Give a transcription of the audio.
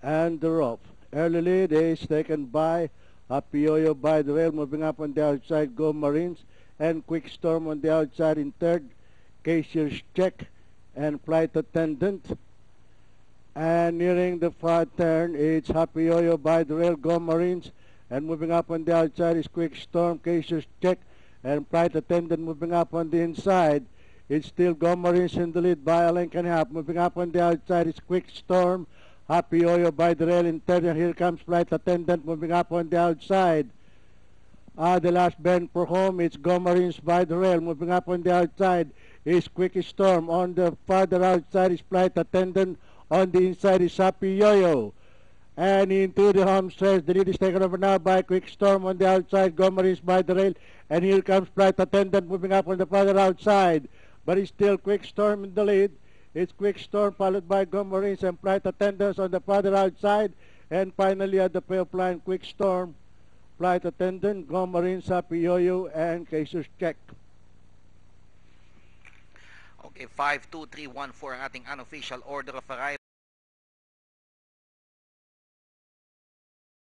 and the rope. Early lead is taken by Happy Yo-Yo by the rail, moving up on the outside, Go Marines, and Quick Storm on the outside in third, Cashier's Check, and Flight Attendant. And nearing the far turn, it's Happy Yo-Yo by the rail, Go Marines, and moving up on the outside is Quick Storm, Cashier's Check, and Flight Attendant moving up on the inside. It's still Go Marines in the lead by a length and a half. Moving up on the outside is Quick Storm, Happy Yo-Yo by the rail in third, and here comes Flight Attendant moving up on the outside. The last bend for home, it's Go Marines by the rail. Moving up on the outside is Quick Storm. On the farther outside is Flight Attendant. On the inside is Happy Yo-Yo. And into the home stretch, the lead is taken over now by Quick Storm. On the outside, Go Marines by the rail. And here comes Flight Attendant moving up on the farther outside. But it's still Quick Storm in the lead. It's Quick Storm followed by Go Marines and Flight Attendants on the farther outside. And finally at the payoff line, Quick Storm, Flight Attendant, Go Marines, Happy Yo-Yo, and Cashier's Check. Okay, 5, 2, 3, 1, 4 ang ating unofficial order of arrival.